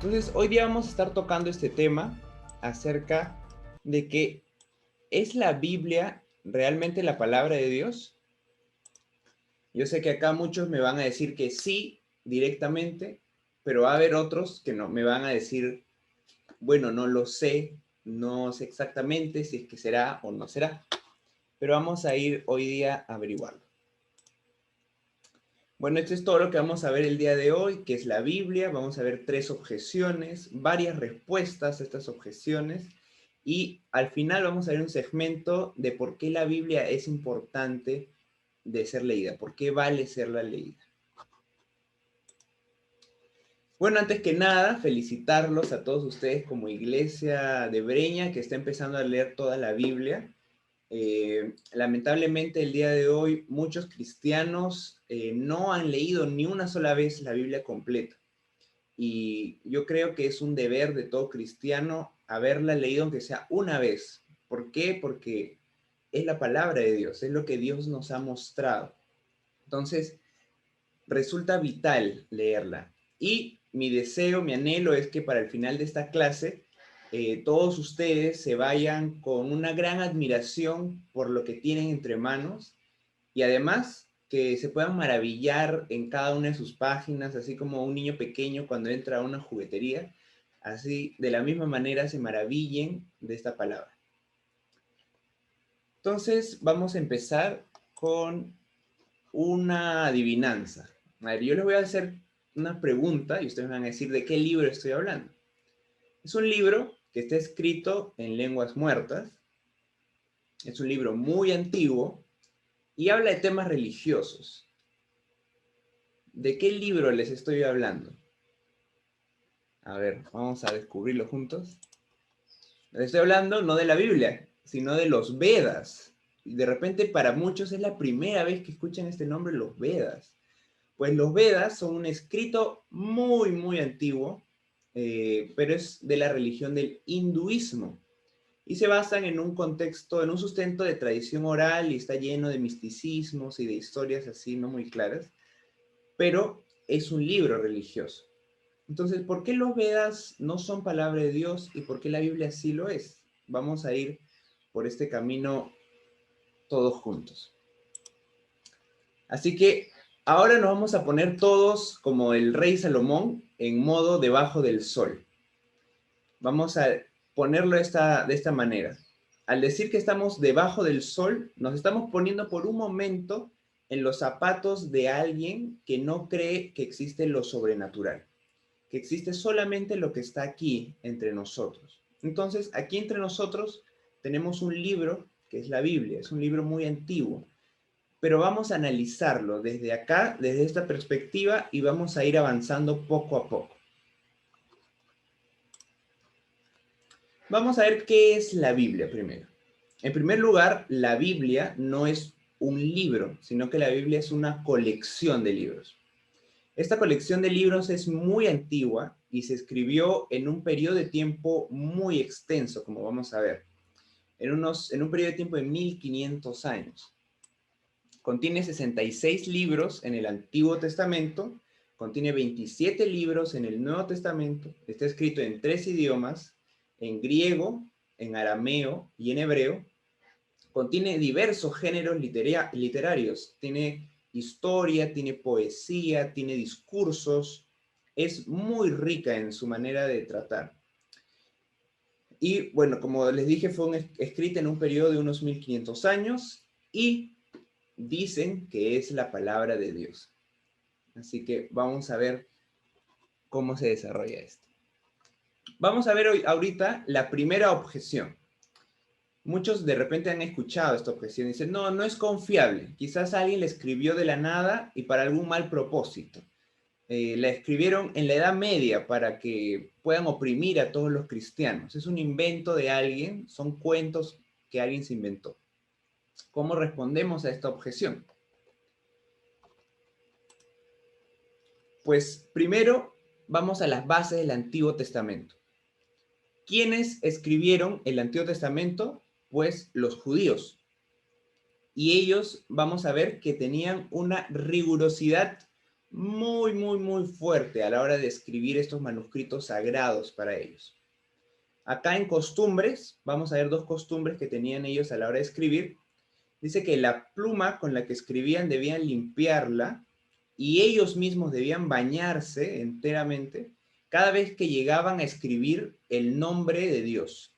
Entonces, hoy día vamos a estar tocando este tema acerca de que ¿es la Biblia realmente la palabra de Dios? Yo sé que acá muchos me van a decir que sí, directamente, pero va a haber otros que no, me van a decir, bueno, no lo sé, no sé exactamente si es que será o no será, pero vamos a ir hoy día a averiguarlo. Bueno, esto es todo lo que vamos a ver el día de hoy, que es la Biblia. Vamos a ver 3 objeciones, varias respuestas a estas objeciones y al final vamos a ver un segmento de por qué la Biblia es importante de ser leída, por qué vale serla leída. Bueno, antes que nada, felicitarlos a todos ustedes como Iglesia de Breña, que está empezando a leer toda la Biblia. Lamentablemente el día de hoy muchos cristianos no han leído ni una sola vez la Biblia completa. Y yo creo que es un deber de todo cristiano haberla leído aunque sea una vez. ¿Por qué? Porque es la palabra de Dios, es lo que Dios nos ha mostrado. Entonces, resulta vital leerla. Y mi deseo, mi anhelo es que para el final de esta clase, todos ustedes se vayan con una gran admiración por lo que tienen entre manos y además que se puedan maravillar en cada una de sus páginas, así como un niño pequeño cuando entra a una juguetería, así de la misma manera se maravillen de esta palabra. Entonces vamos a empezar con una adivinanza. A ver, yo les voy a hacer una pregunta y ustedes me van a decir de qué libro estoy hablando. Es un libro que está escrito en lenguas muertas, es un libro muy antiguo y habla de temas religiosos. ¿De qué libro les estoy hablando? A ver, vamos a descubrirlo juntos. Les estoy hablando no de la Biblia, sino de los Vedas. Y de repente para muchos es la primera vez que escuchan este nombre, los Vedas. Pues los Vedas son un escrito muy, muy antiguo, pero es de la religión del hinduismo. Y se basan en un contexto, en un sustento de tradición oral y está lleno de misticismos y de historias así no muy claras, pero es un libro religioso. Entonces, ¿por qué los Vedas no son palabra de Dios y por qué la Biblia sí lo es? Vamos a ir por este camino todos juntos. Así que ahora nos vamos a poner todos como el rey Salomón en modo debajo del sol. Vamos a ponerlo de esta manera. Al decir que estamos debajo del sol, nos estamos poniendo por un momento en los zapatos de alguien que no cree que existe lo sobrenatural, que existe solamente lo que está aquí entre nosotros. Entonces, aquí entre nosotros tenemos un libro que es la Biblia, es un libro muy antiguo, pero vamos a analizarlo desde acá, desde esta perspectiva, y vamos a ir avanzando poco a poco. Vamos a ver qué es la Biblia primero. En primer lugar, la Biblia no es un libro, sino que la Biblia es una colección de libros. Esta colección de libros es muy antigua y se escribió en un periodo de tiempo muy extenso, como vamos a ver, en un periodo de tiempo de 1500 años. Contiene 66 libros en el Antiguo Testamento, contiene 27 libros en el Nuevo Testamento, está escrito en 3 idiomas, en griego, en arameo y en hebreo. Contiene diversos géneros literarios, tiene historia, tiene poesía, tiene discursos, es muy rica en su manera de tratar. Y bueno, como les dije, fue escrita en un periodo de unos 1500 años y dicen que es la palabra de Dios. Así que vamos a ver cómo se desarrolla esto. Vamos a ver hoy, ahorita la primera objeción. Muchos de repente han escuchado esta objeción y dicen, no, no es confiable. Quizás alguien la escribió de la nada y para algún mal propósito. La escribieron en la Edad Media para que puedan oprimir a todos los cristianos. Es un invento de alguien, son cuentos que alguien se inventó. ¿Cómo respondemos a esta objeción? Pues primero vamos a las bases del Antiguo Testamento. ¿Quiénes escribieron el Antiguo Testamento? Pues los judíos. Y ellos vamos a ver que tenían una rigurosidad muy, muy, muy fuerte a la hora de escribir estos manuscritos sagrados para ellos. Acá en costumbres, vamos a ver dos costumbres que tenían ellos a la hora de escribir. Dice que la pluma con la que escribían debían limpiarla y ellos mismos debían bañarse enteramente cada vez que llegaban a escribir el nombre de Dios.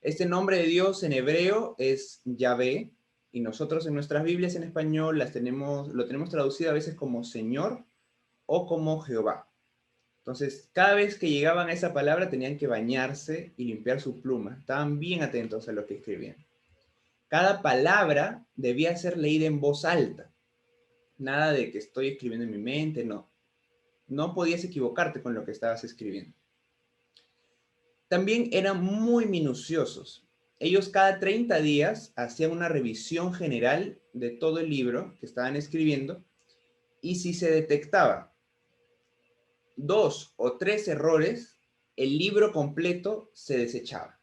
Este nombre de Dios en hebreo es Yahvé, y nosotros en nuestras Biblias en español lo tenemos traducido a veces como Señor o como Jehová. Entonces, cada vez que llegaban a esa palabra tenían que bañarse y limpiar su pluma. Estaban bien atentos a lo que escribían. Cada palabra debía ser leída en voz alta. Nada de que estoy escribiendo en mi mente, no. No podías equivocarte con lo que estabas escribiendo. También eran muy minuciosos. Ellos cada 30 días hacían una revisión general de todo el libro que estaban escribiendo y si se detectaba 2 o 3 errores, el libro completo se desechaba.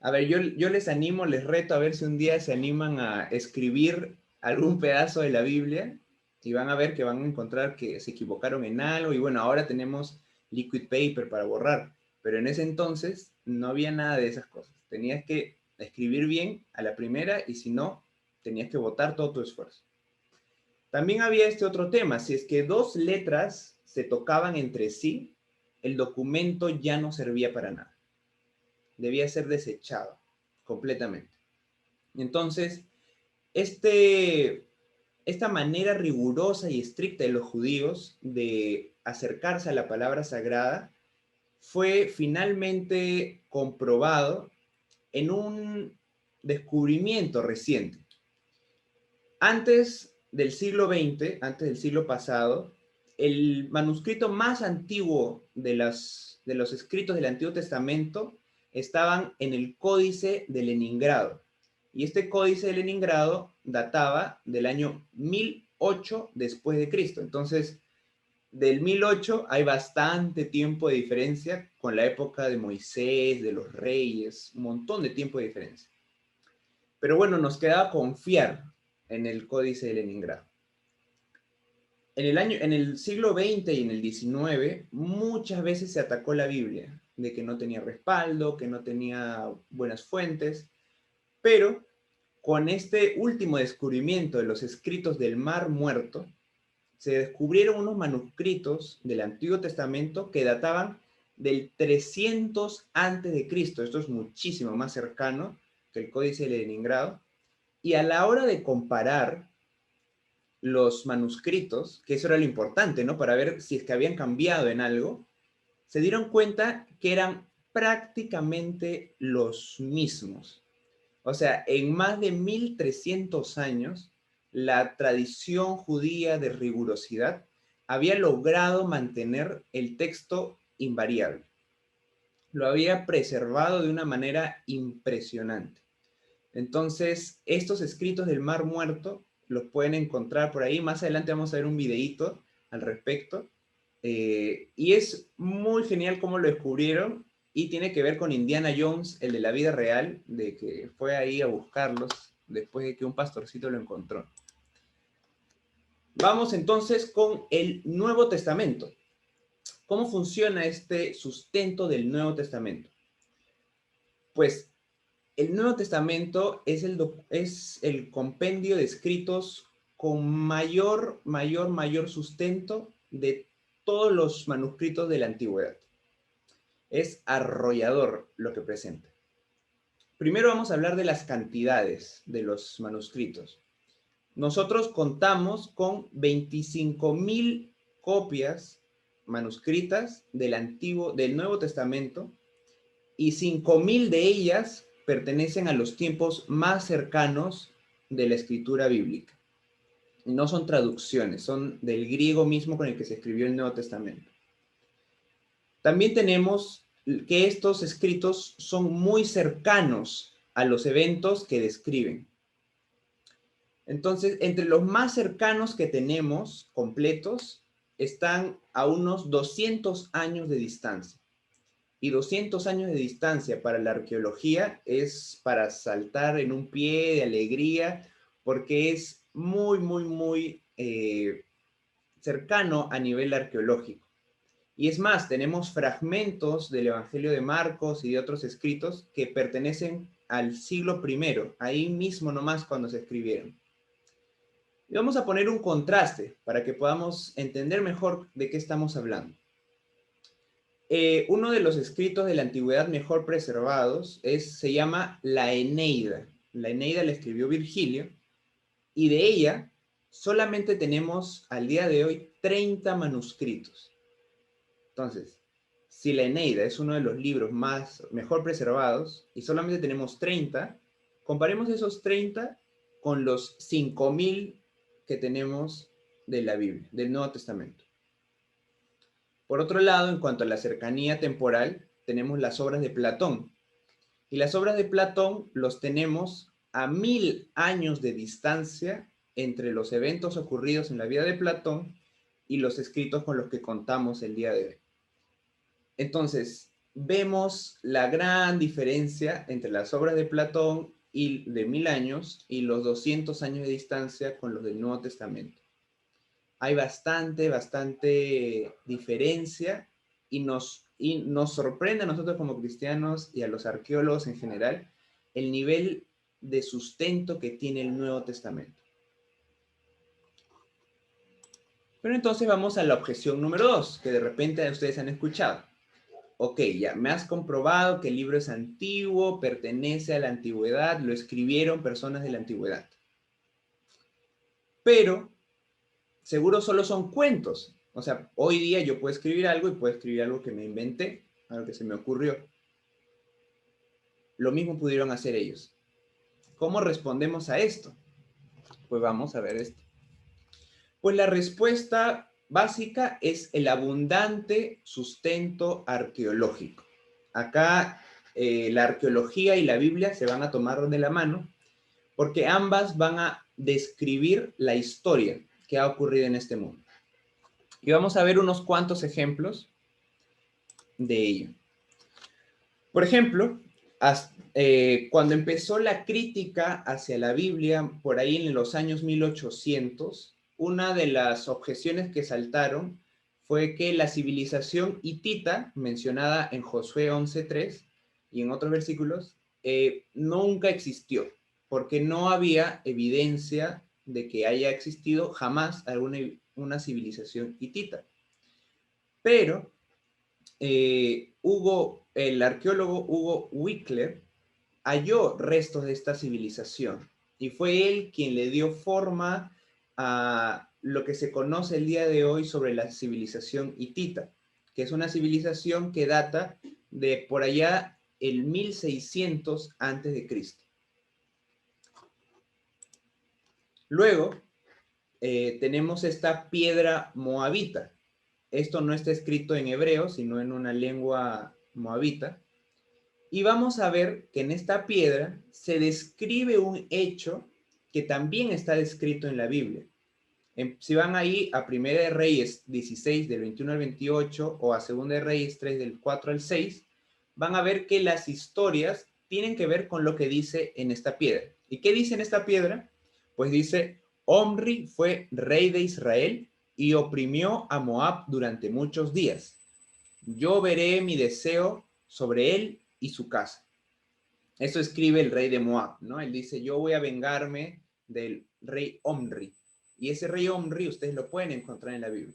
A ver, yo les animo, les reto a ver si un día se animan a escribir algún pedazo de la Biblia y van a ver que van a encontrar que se equivocaron en algo y bueno, ahora tenemos liquid paper para borrar, pero en ese entonces no había nada de esas cosas. Tenías que escribir bien a la primera y si no, tenías que botar todo tu esfuerzo. También había este otro tema, si es que dos letras se tocaban entre sí, el documento ya no servía para nada. Debía ser desechado completamente. Entonces, esta manera rigurosa y estricta de los judíos de acercarse a la palabra sagrada fue finalmente comprobado en un descubrimiento reciente. Antes del siglo XX, antes del siglo pasado, el manuscrito más antiguo de los escritos del Antiguo Testamento estaban en el Códice de Leningrado. Y este Códice de Leningrado databa del año 1008 después de Cristo. Entonces, del 1008 hay bastante tiempo de diferencia con la época de Moisés, de los reyes, un montón de tiempo de diferencia. Pero bueno, nos quedaba confiar en el Códice de Leningrado. En el siglo XX y en el XIX, muchas veces se atacó la Biblia, de que no tenía respaldo, que no tenía buenas fuentes, pero con este último descubrimiento de los escritos del Mar Muerto, se descubrieron unos manuscritos del Antiguo Testamento que databan del 300 antes de Cristo. Esto es muchísimo más cercano que el Códice de Leningrado. Y a la hora de comparar los manuscritos, que eso era lo importante, ¿no? Para ver si es que habían cambiado en algo, se dieron cuenta que eran prácticamente los mismos. O sea, en más de 1300 años, la tradición judía de rigurosidad había logrado mantener el texto invariable. Lo había preservado de una manera impresionante. Entonces, estos escritos del Mar Muerto los pueden encontrar por ahí. Más adelante vamos a ver un videíto al respecto. Y es muy genial cómo lo descubrieron y tiene que ver con Indiana Jones, el de la vida real, de que fue ahí a buscarlos después de que un pastorcito lo encontró. Vamos entonces con el Nuevo Testamento. ¿Cómo funciona este sustento del Nuevo Testamento? Pues el Nuevo Testamento es el compendio de escritos con mayor sustento de todos los manuscritos de la antigüedad. Es arrollador lo que presenta. Primero vamos a hablar de las cantidades de los manuscritos. Nosotros contamos con 25,000 copias manuscritas del Nuevo Testamento y 5,000 de ellas pertenecen a los tiempos más cercanos de la escritura bíblica. No son traducciones, son del griego mismo con el que se escribió el Nuevo Testamento. También tenemos que estos escritos son muy cercanos a los eventos que describen. Entonces, entre los más cercanos que tenemos, completos, están a unos 200 años de distancia. Y 200 años de distancia para la arqueología es para saltar en un pie de alegría, porque es muy cercano a nivel arqueológico. Y es más, tenemos fragmentos del Evangelio de Marcos y de otros escritos que pertenecen al siglo I, ahí mismo nomás cuando se escribieron. Y vamos a poner un contraste para que podamos entender mejor de qué estamos hablando. Uno de los escritos de la antigüedad mejor preservados se llama la Eneida. La Eneida la escribió Virgilio y de ella solamente tenemos al día de hoy 30 manuscritos. Entonces, si la Eneida es uno de los libros mejor preservados y solamente tenemos 30, comparemos esos 30 con los 5.000 que tenemos de la Biblia, del Nuevo Testamento. Por otro lado, en cuanto a la cercanía temporal, tenemos las obras de Platón. Y las obras de Platón los tenemos a 1.000 años de distancia entre los eventos ocurridos en la vida de Platón y los escritos con los que contamos el día de hoy. Entonces, vemos la gran diferencia entre las obras de Platón y de 1.000 años y los 200 años de distancia con los del Nuevo Testamento. Hay bastante diferencia y nos sorprende a nosotros como cristianos y a los arqueólogos en general el nivel de sustento que tiene el Nuevo Testamento. Pero entonces vamos a la objeción número 2, que de repente ustedes han escuchado. Ok, ya me has comprobado que el libro es antiguo, pertenece a la antigüedad, lo escribieron personas de la antigüedad. Pero seguro solo son cuentos. O sea, hoy día yo puedo escribir algo y puedo escribir algo que me inventé, algo que se me ocurrió. Lo mismo pudieron hacer ellos. ¿Cómo respondemos a esto? Pues vamos a ver esto. Pues la respuesta básica es el abundante sustento arqueológico. Acá la arqueología y la Biblia se van a tomar de la mano porque ambas van a describir la historia que ha ocurrido en este mundo. Y vamos a ver unos cuantos ejemplos de ello. Por ejemplo, cuando empezó la crítica hacia la Biblia, por ahí en los años 1800, una de las objeciones que saltaron fue que la civilización hitita, mencionada en Josué 11:3 y en otros versículos, nunca existió, porque no había evidencia de que haya existido jamás una civilización hitita. Pero el arqueólogo Hugo Wickler halló restos de esta civilización y fue él quien le dio forma a lo que se conoce el día de hoy sobre la civilización hitita, que es una civilización que data de por allá el 1600 antes de Cristo. Luego tenemos esta piedra moabita. Esto no está escrito en hebreo, sino en una lengua moabita. Y vamos a ver que en esta piedra se describe un hecho que también está descrito en la Biblia. Si van ahí a 1 de Reyes 16, del 21 al 28, o a 2 de Reyes 3, del 4 al 6, van a ver que las historias tienen que ver con lo que dice en esta piedra. ¿Y qué dice en esta piedra? Pues dice, Omri fue rey de Israel y oprimió a Moab durante muchos días. Yo veré mi deseo sobre él y su casa. Eso escribe el rey de Moab, ¿no? Él dice, yo voy a vengarme del rey Omri. Y ese rey Omri ustedes lo pueden encontrar en la Biblia.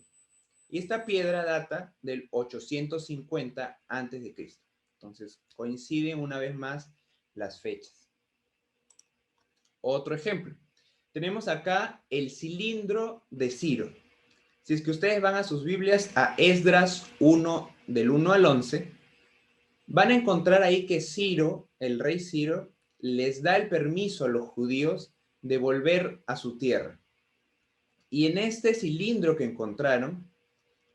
Y esta piedra data del 850 antes de Cristo. Entonces, coinciden una vez más las fechas. Otro ejemplo. Tenemos acá el cilindro de Ciro. Si es que ustedes van a sus Biblias a Esdras 1, del 1 al 11, van a encontrar ahí que Ciro, el rey Ciro, les da el permiso a los judíos de volver a su tierra. Y en este cilindro que encontraron,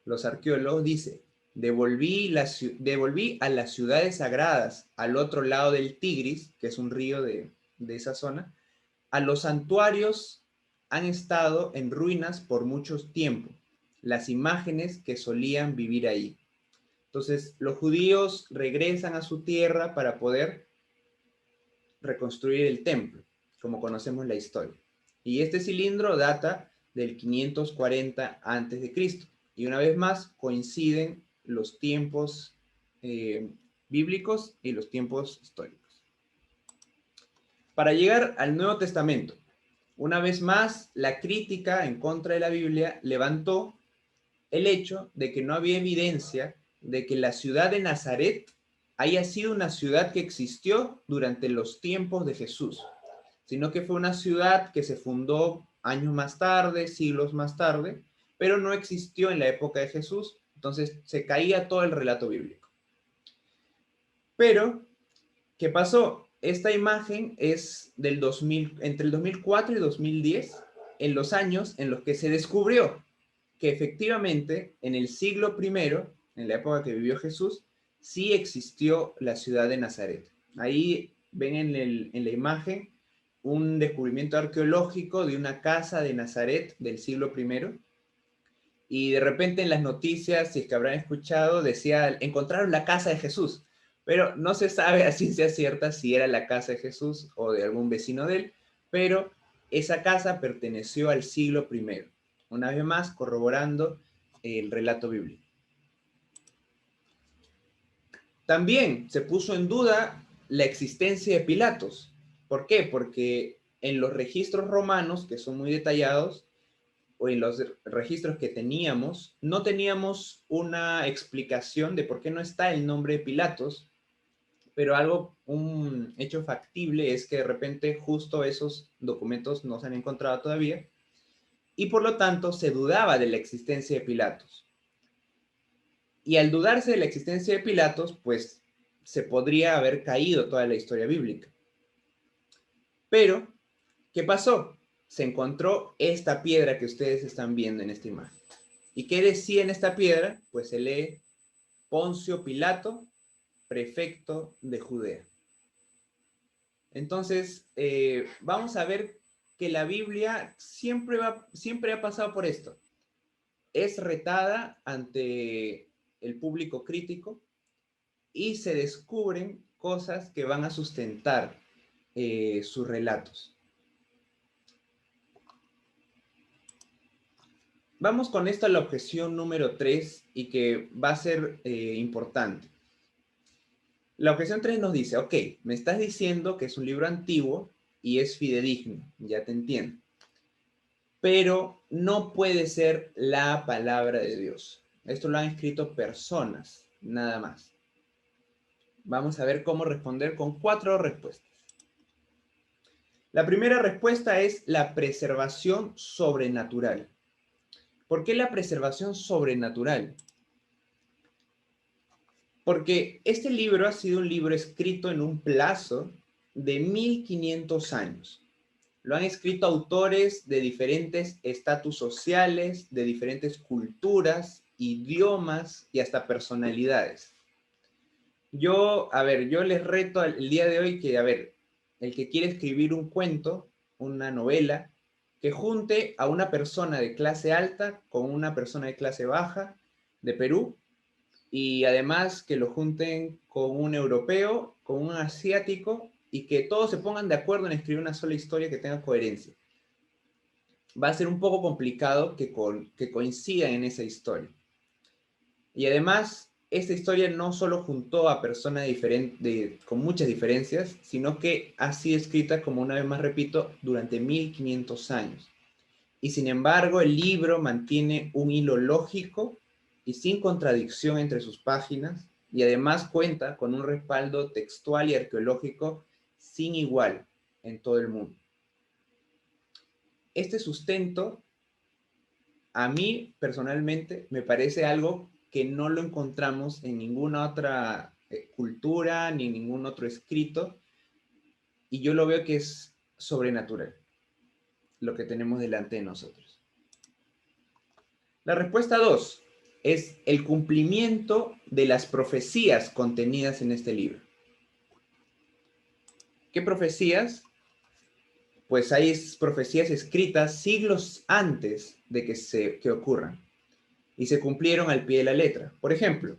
los arqueólogos dicen, devolví a las ciudades sagradas al otro lado del Tigris, que es un río de esa zona, a los santuarios han estado en ruinas por mucho tiempo, las imágenes que solían vivir ahí. Entonces, los judíos regresan a su tierra para poder reconstruir el templo, como conocemos la historia. Y este cilindro data del 540 a.C. Y una vez más coinciden los tiempos bíblicos y los tiempos históricos. Para llegar al Nuevo Testamento, una vez más, la crítica en contra de la Biblia levantó el hecho de que no había evidencia de que la ciudad de Nazaret haya sido una ciudad que existió durante los tiempos de Jesús, sino que fue una ciudad que se fundó años más tarde, siglos más tarde, pero no existió en la época de Jesús, entonces se caía todo el relato bíblico. Pero, ¿qué pasó? Esta imagen es del 2000, entre el 2004 y 2010, en los años en los que se descubrió que efectivamente en el siglo primero, en la época que vivió Jesús, sí existió la ciudad de Nazaret. Ahí ven en la imagen un descubrimiento arqueológico de una casa de Nazaret del siglo primero. Y de repente en las noticias, si es que habrán escuchado, decía, encontraron la casa de Jesús. Pero no se sabe a ciencia cierta si era la casa de Jesús o de algún vecino de él, pero esa casa perteneció al siglo primero. Una vez más, corroborando el relato bíblico. También se puso en duda la existencia de Pilatos. ¿Por qué? Porque en los registros romanos, que son muy detallados, o en los registros que teníamos, no teníamos una explicación de por qué no está el nombre de Pilatos, pero un hecho factible es que de repente justo esos documentos no se han encontrado todavía, y por lo tanto se dudaba de la existencia de Pilatos. Y al dudarse de la existencia de Pilatos, pues se podría haber caído toda la historia bíblica. Pero, ¿qué pasó? Se encontró esta piedra que ustedes están viendo en esta imagen. ¿Y qué decía en esta piedra? Pues se lee Poncio Pilato, prefecto de Judea. Entonces, vamos a ver que la Biblia siempre ha pasado por esto. Es retada ante el público crítico y se descubren cosas que van a sustentar sus relatos. Vamos con esta la objeción número 3 y que va a ser importante. La objeción 3 nos dice, ok, me estás diciendo que es un libro antiguo y es fidedigno, ya te entiendo. Pero no puede ser la palabra de Dios. Esto lo han escrito personas, nada más. Vamos a ver cómo responder con 4 respuestas. La primera respuesta es la preservación sobrenatural. ¿Por qué la preservación sobrenatural? Porque este libro ha sido un libro escrito en un plazo de 1500 años. Lo han escrito autores de diferentes estatus sociales, de diferentes culturas, idiomas y hasta personalidades. Yo les reto el día de hoy que, el que quiere escribir un cuento, una novela, que junte a una persona de clase alta con una persona de clase baja de Perú, y además que lo junten con un europeo, con un asiático, y que todos se pongan de acuerdo en escribir una sola historia que tenga coherencia. Va a ser un poco complicado que coincidan en esa historia. Y además, esta historia no solo juntó a personas con muchas diferencias, sino que ha sido escrita, como una vez más repito, durante 1500 años. Y sin embargo, el libro mantiene un hilo lógico y sin contradicción entre sus páginas, y además cuenta con un respaldo textual y arqueológico sin igual en todo el mundo. Este sustento, a mí personalmente, me parece algo que no lo encontramos en ninguna otra cultura ni en ningún otro escrito, y yo lo veo que es sobrenatural lo que tenemos delante de nosotros. La respuesta 2 es el cumplimiento de las profecías contenidas en este libro. ¿Qué profecías? Pues hay profecías escritas siglos antes de que ocurran y se cumplieron al pie de la letra. Por ejemplo,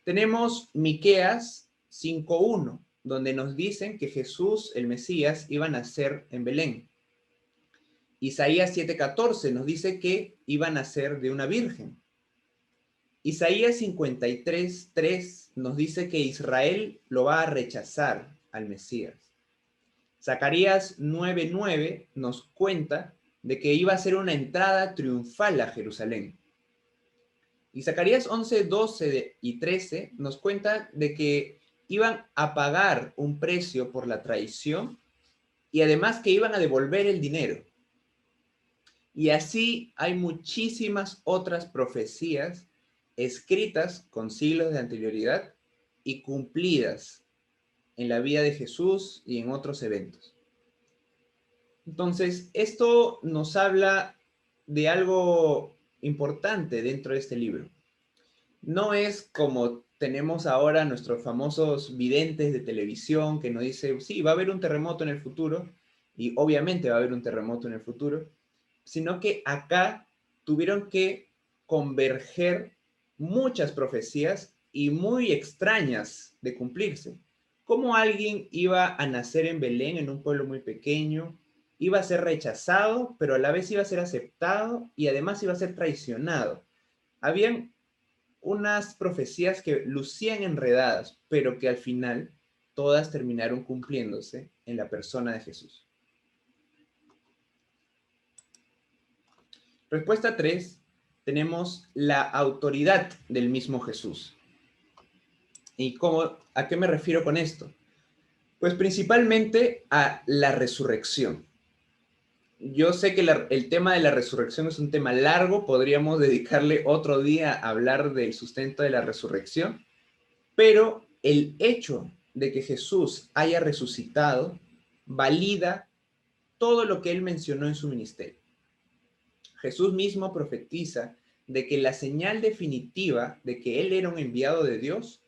tenemos Miqueas 5:1, donde nos dicen que Jesús, el Mesías, iba a nacer en Belén. Isaías 7:14 nos dice que iba a nacer de una virgen. Isaías 53:3 nos dice que Israel lo va a rechazar al Mesías. Zacarías 9:9 nos cuenta de que iba a ser una entrada triunfal a Jerusalén. Y Zacarías 11:12 y 13 nos cuenta de que iban a pagar un precio por la traición y además que iban a devolver el dinero. Y así hay muchísimas otras profecías escritas con siglos de anterioridad y cumplidas en la vida de Jesús y en otros eventos. Entonces, esto nos habla de algo importante dentro de este libro. No es como tenemos ahora nuestros famosos videntes de televisión que nos dicen, sí, va a haber un terremoto en el futuro, y obviamente va a haber un terremoto en el futuro, sino que acá tuvieron que converger muchas profecías y muy extrañas de cumplirse. ¿Cómo alguien iba a nacer en Belén, en un pueblo muy pequeño, iba a ser rechazado, pero a la vez iba a ser aceptado y además iba a ser traicionado? Habían unas profecías que lucían enredadas, pero que al final todas terminaron cumpliéndose en la persona de Jesús. Respuesta 3, tenemos la autoridad del mismo Jesús. ¿Y a qué me refiero con esto? Pues principalmente a la resurrección. Yo sé que el tema de la resurrección es un tema largo, podríamos dedicarle otro día a hablar del sustento de la resurrección, pero el hecho de que Jesús haya resucitado valida todo lo que él mencionó en su ministerio. Jesús mismo profetiza de que la señal definitiva de que él era un enviado de Dios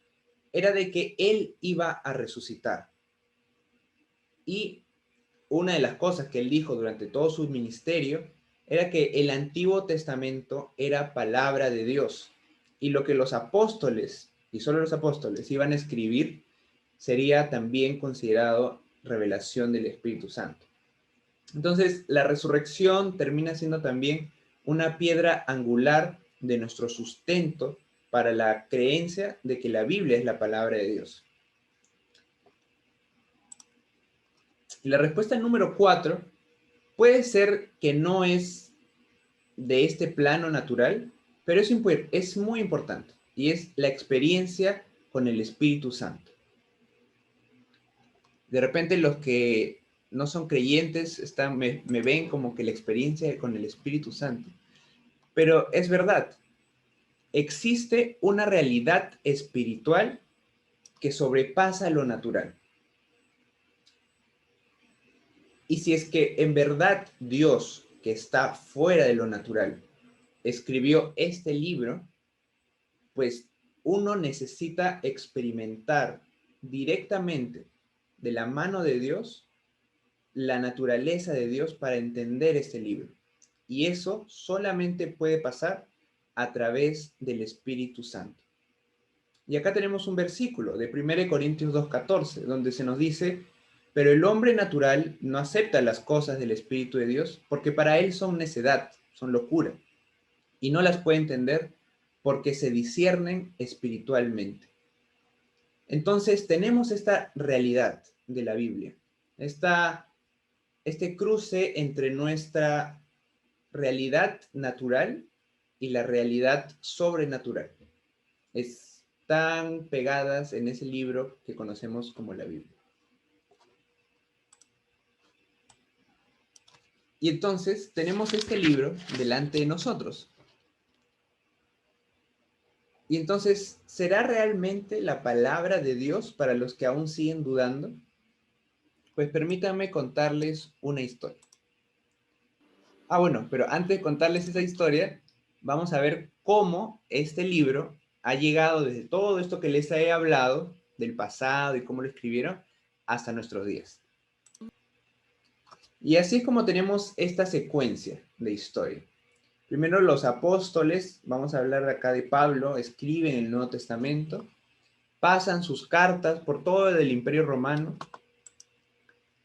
era de que él iba a resucitar. Y una de las cosas que él dijo durante todo su ministerio era que el Antiguo Testamento era palabra de Dios y lo que los apóstoles, y solo los apóstoles, iban a escribir sería también considerado revelación del Espíritu Santo. Entonces, la resurrección termina siendo también una piedra angular de nuestro sustento para la creencia de que la Biblia es la palabra de Dios. Y la respuesta número 4 puede ser que no es de este plano natural, pero es muy importante y es la experiencia con el Espíritu Santo. De repente los que no son creyentes me ven como que la experiencia con el Espíritu Santo. Pero es verdad, existe una realidad espiritual que sobrepasa lo natural. Y si es que en verdad Dios, que está fuera de lo natural, escribió este libro, pues uno necesita experimentar directamente de la mano de Dios la naturaleza de Dios para entender este libro. Y eso solamente puede pasar a través del Espíritu Santo. Y acá tenemos un versículo de 1 Corintios 2:14, donde se nos dice, pero el hombre natural no acepta las cosas del Espíritu de Dios porque para él son necedad, son locura, y no las puede entender porque se disciernen espiritualmente. Entonces tenemos esta realidad de la Biblia, este cruce entre nuestra realidad natural y la realidad sobrenatural. Están pegadas en ese libro que conocemos como la Biblia. Y entonces tenemos este libro delante de nosotros. Y entonces, ¿será realmente la palabra de Dios para los que aún siguen dudando? Pues permítanme contarles una historia. Bueno, pero antes de contarles esa historia, vamos a ver cómo este libro ha llegado desde todo esto que les he hablado, del pasado y cómo lo escribieron, hasta nuestros días. Y así es como tenemos esta secuencia de historia. Primero los apóstoles, vamos a hablar acá de Pablo, escriben el Nuevo Testamento, pasan sus cartas por todo el Imperio Romano,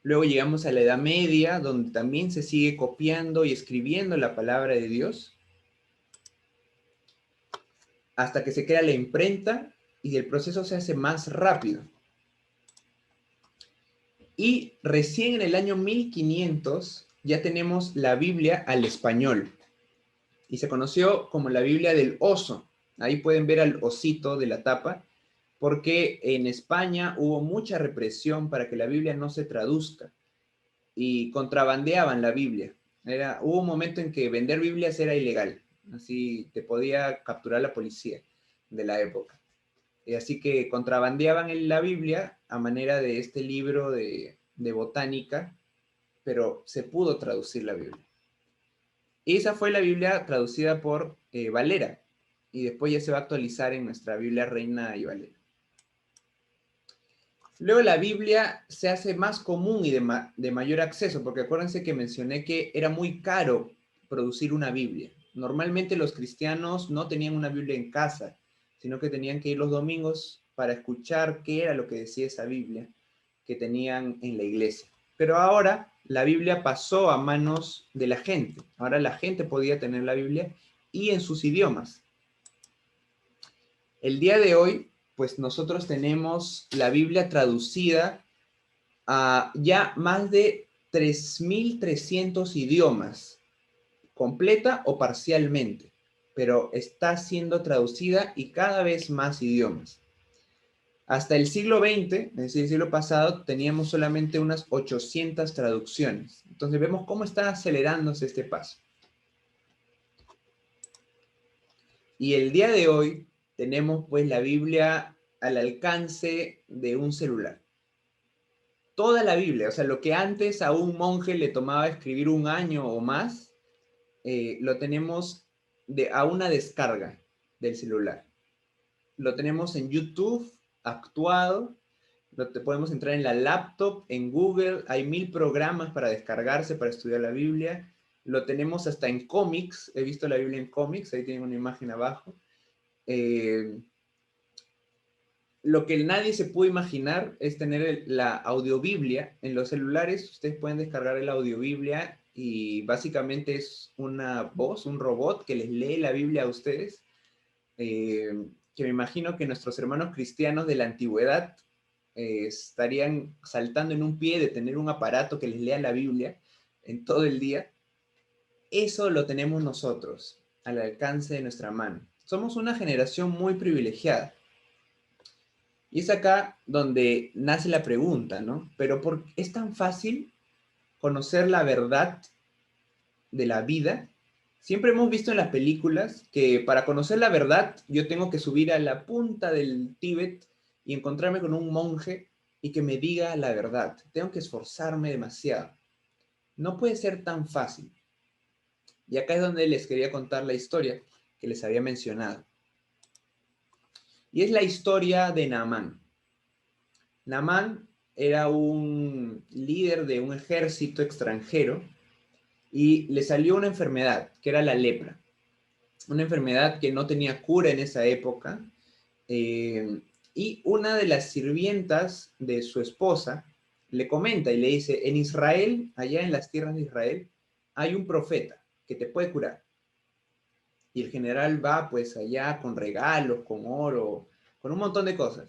Luego llegamos a la Edad Media, donde también se sigue copiando y escribiendo la palabra de Dios, hasta que se crea la imprenta y el proceso se hace más rápido. Y recién en el año 1500 ya tenemos la Biblia al español. Y se conoció como la Biblia del oso. Ahí pueden ver al osito de la tapa, porque en España hubo mucha represión para que la Biblia no se traduzca y contrabandeaban la Biblia. Hubo un momento en que vender Biblias era ilegal, así te podía capturar la policía de la época. Y así que contrabandeaban en la Biblia a manera de este libro de botánica, pero se pudo traducir la Biblia. Y esa fue la Biblia traducida por Valera, y después ya se va a actualizar en nuestra Biblia Reina y Valera. Luego la Biblia se hace más común y de mayor acceso, porque acuérdense que mencioné que era muy caro producir una Biblia. Normalmente los cristianos no tenían una Biblia en casa, sino que tenían que ir los domingos para escuchar qué era lo que decía esa Biblia que tenían en la iglesia. Pero ahora la Biblia pasó a manos de la gente. Ahora la gente podía tener la Biblia y en sus idiomas. El día de hoy, pues nosotros tenemos la Biblia traducida a ya más de 3.300 idiomas, completa o parcialmente, pero está siendo traducida y cada vez más idiomas. Hasta el siglo XX, es decir, el siglo pasado, teníamos solamente unas 800 traducciones. Entonces vemos cómo está acelerándose este paso. Y el día de hoy tenemos pues la Biblia al alcance de un celular. Toda la Biblia, o sea, lo que antes a un monje le tomaba escribir un año o más, lo tenemos a una descarga del celular. Lo tenemos en YouTube actuado, podemos entrar en la laptop, en Google, hay 1000 programas para descargarse, para estudiar la Biblia. Lo tenemos hasta en cómics, he visto la Biblia en cómics, ahí tienen una imagen abajo. Lo que nadie se puede imaginar es tener la audiobiblia en los celulares. Ustedes pueden descargar la audiobiblia y básicamente es una voz, un robot que les lee la Biblia a ustedes. Que me imagino que nuestros hermanos cristianos de la antigüedad estarían saltando en un pie de tener un aparato que les lea la Biblia en todo el día. Eso lo tenemos nosotros al alcance de nuestra mano. Somos una generación muy privilegiada. Y es acá donde nace la pregunta, ¿no? Pero ¿por qué es tan fácil conocer la verdad de la vida? Siempre hemos visto en las películas que para conocer la verdad yo tengo que subir a la punta del Tíbet y encontrarme con un monje y que me diga la verdad. Tengo que esforzarme demasiado. No puede ser tan fácil. Y acá es donde les quería contar la historia que les había mencionado. Y es la historia de Naamán. Naamán era un líder de un ejército extranjero y le salió una enfermedad, que era la lepra. Una enfermedad que no tenía cura en esa época. Y una de las sirvientas de su esposa le comenta y le dice, en Israel, allá en las tierras de Israel, hay un profeta que te puede curar. Y el general va pues allá con regalos, con oro, con un montón de cosas,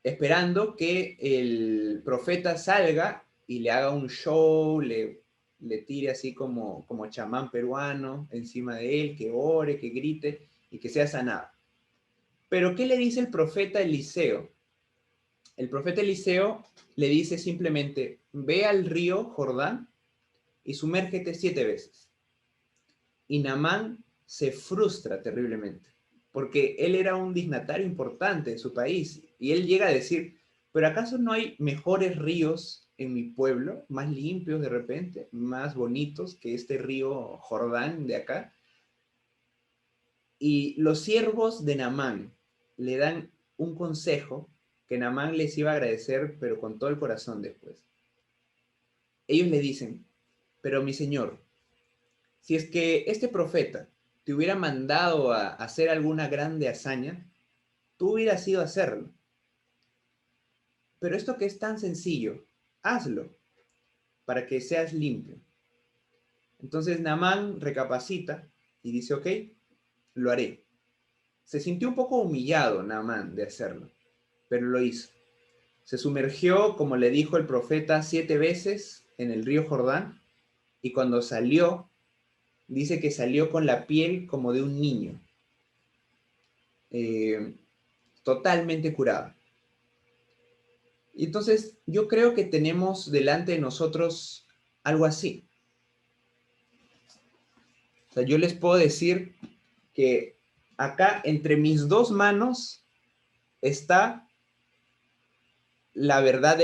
esperando que el profeta salga y le haga un show, le tire así como chamán peruano encima de él, que ore, que grite y que sea sanado. Pero ¿qué le dice el profeta Eliseo? El profeta Eliseo le dice simplemente, ve al río Jordán y sumérgete 7 veces. Y Naamán se frustra terriblemente, porque él era un dignatario importante de su país, y él llega a decir, ¿pero acaso no hay mejores ríos en mi pueblo, más limpios de repente, más bonitos que este río Jordán de acá? Y los siervos de Naamán le dan un consejo que Naamán les iba a agradecer, pero con todo el corazón después. Ellos le dicen, pero mi señor, si es que este profeta te hubiera mandado a hacer alguna grande hazaña, tú hubieras ido a hacerlo. Pero esto que es tan sencillo, hazlo. para que seas limpio. Entonces Naamán recapacita y dice, ok, lo haré. Se sintió un poco humillado Naamán de hacerlo, pero lo hizo. Se sumergió, como le dijo el profeta, 7 veces en el río Jordán, y cuando salió, dice que salió con la piel como de un niño, eh, totalmente curado. Y entonces yo creo que tenemos delante de nosotros algo así. O sea, yo les puedo decir que acá entre mis dos manos está la verdad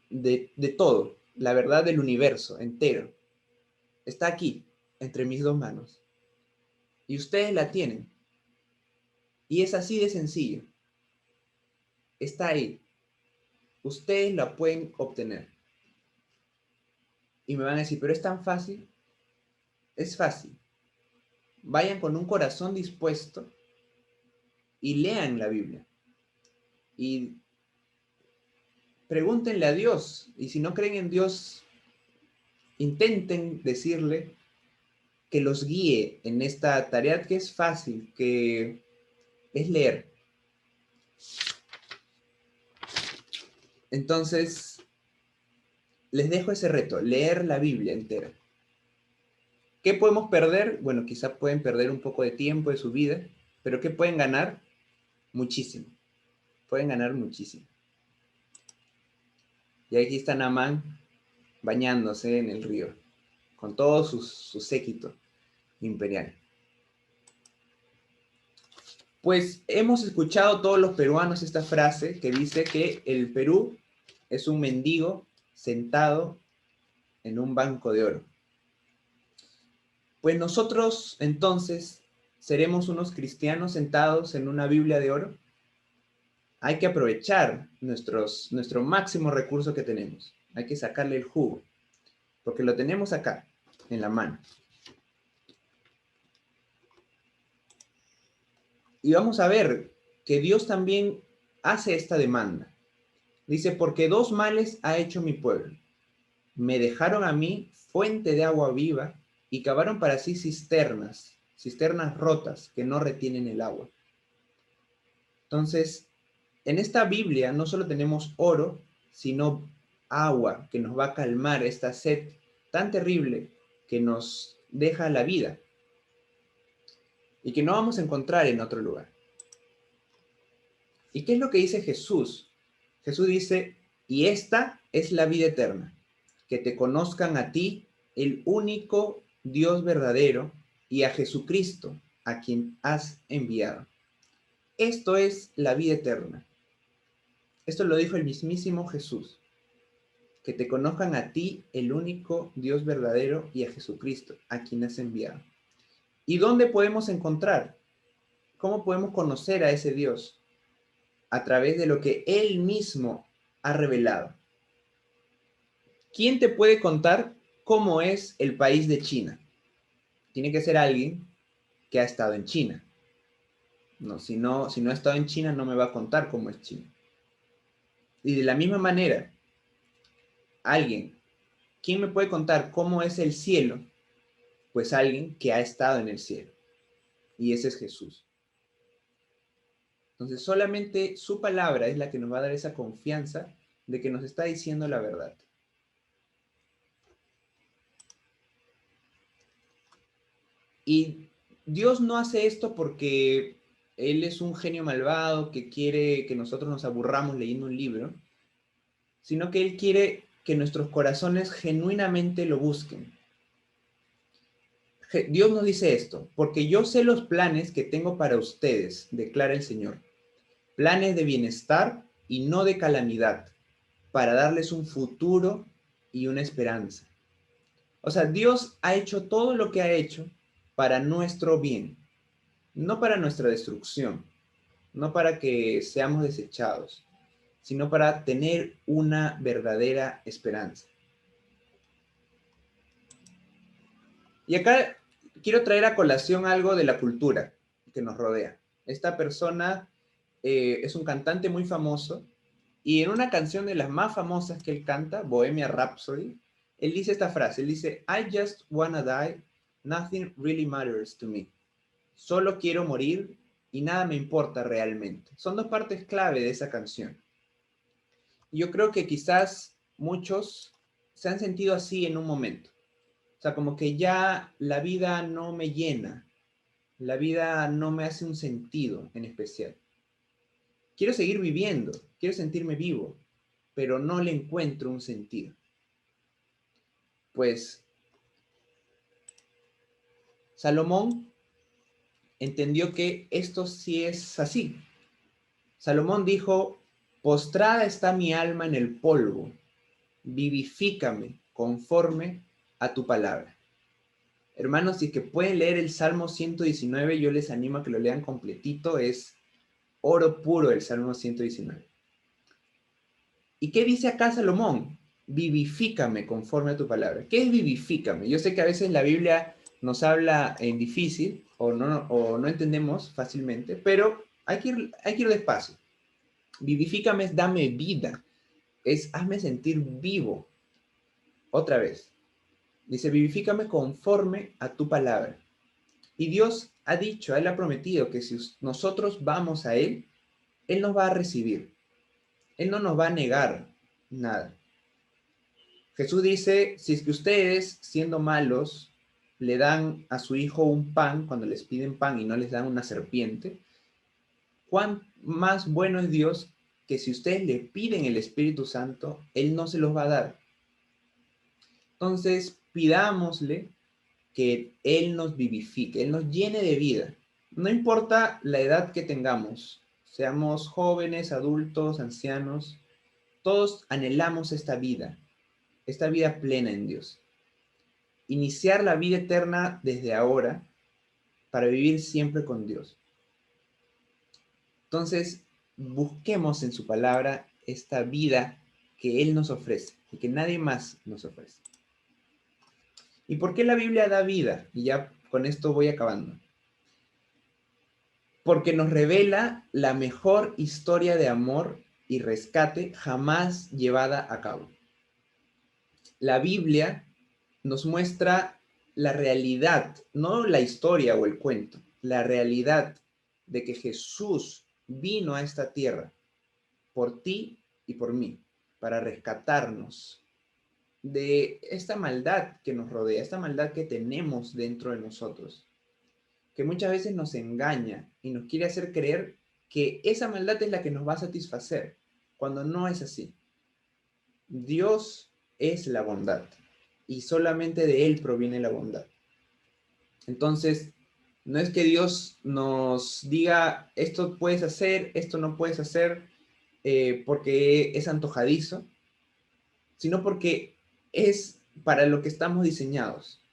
de todo, la verdad del universo entero. Está aquí, entre mis dos manos. Y ustedes la tienen. Y es así de sencillo. Está ahí. Ustedes la pueden obtener. Y me van a decir, pero es tan fácil. Es fácil. Vayan con un corazón dispuesto y lean la Biblia. Y pregúntenle a Dios. Y si no creen en Dios, intenten decirle que los guíe en esta tarea que es fácil, que es leer. Entonces, les dejo ese reto, leer la Biblia entera. ¿Qué podemos perder? Bueno, quizá pueden perder un poco de tiempo de su vida, pero ¿qué pueden ganar? Muchísimo. Pueden ganar muchísimo. Y aquí está Naamán bañándose en el río, con todo su séquito imperial. Pues hemos escuchado todos los peruanos esta frase que dice que el Perú es un mendigo sentado en un banco de oro. Pues nosotros entonces seremos unos cristianos sentados en una Biblia de oro. Hay que aprovechar nuestro máximo recurso que tenemos. Hay que sacarle el jugo, porque lo tenemos acá, en la mano. Y vamos a ver que Dios también hace esta demanda. Dice, porque 2 males ha hecho mi pueblo. Me dejaron a mí fuente de agua viva y cavaron para sí cisternas rotas que no retienen el agua. Entonces, en esta Biblia no solo tenemos oro, sino agua que nos va a calmar esta sed tan terrible que nos deja la vida y que no vamos a encontrar en otro lugar. ¿Y qué es lo que dice Jesús? Jesús dice, y esta es la vida eterna, que te conozcan a ti, el único Dios verdadero, y a Jesucristo, a quien has enviado. Esto es la vida eterna. Esto lo dijo el mismísimo Jesús. Que te conozcan a ti, el único Dios verdadero, y a Jesucristo, a quien has enviado. ¿Y dónde podemos encontrar? ¿Cómo podemos conocer a ese Dios? A través de lo que Él mismo ha revelado. ¿Quién te puede contar cómo es el país de China? Tiene que ser alguien que ha estado en China. No, si no ha estado en China, no me va a contar cómo es China. Y de la misma manera, alguien, ¿quién me puede contar cómo es el cielo? Pues alguien que ha estado en el cielo. Y ese es Jesús. Entonces, solamente su palabra es la que nos va a dar esa confianza de que nos está diciendo la verdad. Y Dios no hace esto porque Él es un genio malvado que quiere que nosotros nos aburramos leyendo un libro, sino que Él quiere que nuestros corazones genuinamente lo busquen. Dios nos dice esto, porque yo sé los planes que tengo para ustedes, declara el Señor. Planes de bienestar y no de calamidad, para darles un futuro y una esperanza. O sea, Dios ha hecho todo lo que ha hecho para nuestro bien, no para nuestra destrucción, no para que seamos desechados, sino para tener una verdadera esperanza. Y acá quiero traer a colación algo de la cultura que nos rodea. Esta persona es un cantante muy famoso y en una canción de las más famosas que él canta, Bohemia Rhapsody, Él dice esta frase, él dice, I just wanna die, nothing really matters to me. Solo quiero morir y nada me importa realmente. Son dos partes clave de esa canción. Yo creo que quizás muchos se han sentido así en un momento. O sea, como que ya la vida no me llena, la vida no me hace un sentido en especial. Quiero seguir viviendo, quiero sentirme vivo, pero no le encuentro un sentido. Pues Salomón entendió que esto sí es así. Salomón dijo, postrada está mi alma en el polvo, vivifícame conforme a tu palabra. Hermanos, si es que pueden leer el Salmo 119, yo les animo a que lo lean completito, es oro puro el Salmo 119. ¿Y qué dice acá Salomón? Vivifícame conforme a tu palabra. ¿Qué es vivifícame? Yo sé que a veces la Biblia nos habla en difícil o no entendemos fácilmente, pero hay que ir despacio. Vivifícame es dame vida, es hazme sentir vivo. Otra vez. Dice, vivifícame conforme a tu palabra. Y Dios ha dicho, Él ha prometido que si nosotros vamos a Él, Él nos va a recibir. Él no nos va a negar nada. Jesús dice, si es que ustedes, siendo malos, le dan a su hijo un pan, cuando les piden pan y no les dan una serpiente, ¿cuán más bueno es Dios que si ustedes le piden el Espíritu Santo, Él no se los va a dar? Entonces, pidámosle que Él nos vivifique, Él nos llene de vida. No importa la edad que tengamos, seamos jóvenes, adultos, ancianos, todos anhelamos esta vida plena en Dios. Iniciar la vida eterna desde ahora para vivir siempre con Dios. Entonces, busquemos en su palabra esta vida que Él nos ofrece y que nadie más nos ofrece. ¿Y por qué la Biblia da vida? Y ya con esto voy acabando. Porque nos revela la mejor historia de amor y rescate jamás llevada a cabo. La Biblia nos muestra la realidad, no la historia o el cuento, la realidad de que Jesús vino a esta tierra por ti y por mí, para rescatarnos de esta maldad que nos rodea, esta maldad que tenemos dentro de nosotros, que muchas veces nos engaña y nos quiere hacer creer que esa maldad es la que nos va a satisfacer, cuando no es así. Dios es la bondad y solamente de Él proviene la bondad. Entonces, no es que Dios nos diga, esto puedes hacer, esto no puedes hacer, porque es antojadizo, sino porque es para lo que estamos diseñados.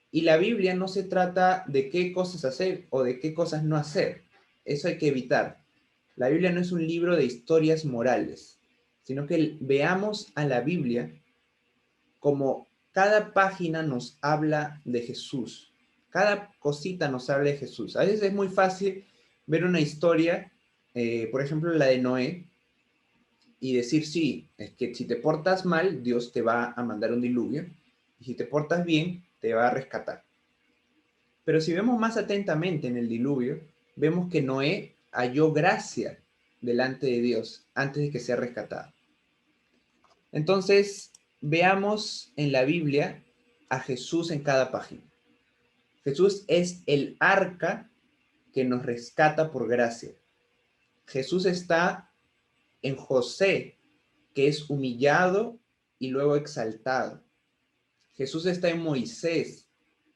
Y la Biblia no se trata de qué cosas hacer o de qué cosas no hacer. Eso hay que evitar. La Biblia no es un libro de historias morales, sino que veamos a la Biblia como cada página nos habla de Jesús. Cada cosita nos habla de Jesús. A veces es muy fácil ver una historia, por ejemplo, la de Noé, y decir, sí, es que si te portas mal, Dios te va a mandar un diluvio, y si te portas bien, te va a rescatar. Pero si vemos más atentamente en el diluvio, vemos que Noé halló gracia delante de Dios antes de que sea rescatado. Entonces, veamos en la Biblia a Jesús en cada página. Jesús es el arca que nos rescata por gracia. Jesús está en José, que es humillado y luego exaltado. Jesús está en Moisés,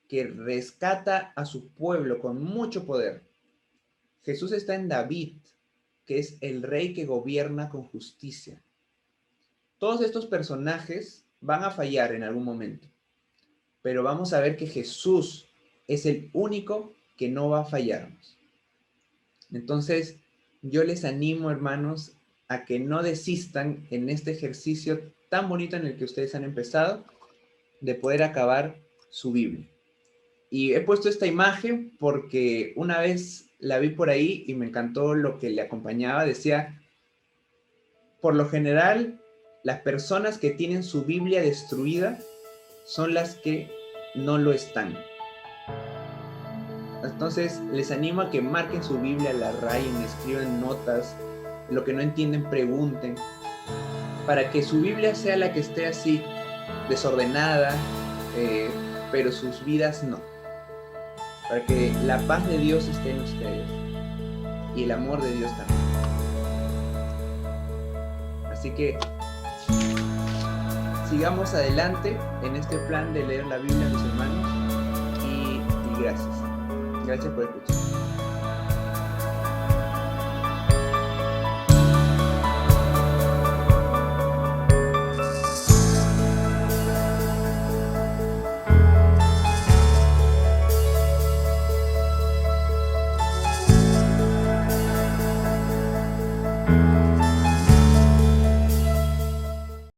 que rescata a su pueblo con mucho poder. Jesús está en David, que es el rey que gobierna con justicia. Todos estos personajes van a fallar en algún momento, pero vamos a ver que Jesús es el único que no va a fallarnos. Entonces, yo les animo, hermanos, a que no desistan en este ejercicio tan bonito en el que ustedes han empezado, de poder acabar su Biblia. Y he puesto esta imagen porque una vez la vi por ahí y me encantó lo que le acompañaba. Decía, por lo general, las personas que tienen su Biblia destruida son las que no lo están. Entonces, les animo a que marquen su Biblia, la rayen, escriban notas, lo que no entienden, pregunten, para que su Biblia sea la que esté así, desordenada, pero sus vidas no. Para que la paz de Dios esté en ustedes y el amor de Dios también. Así que sigamos adelante en este plan de leer la Biblia, mis hermanos, y gracias. Gracias por escuchar.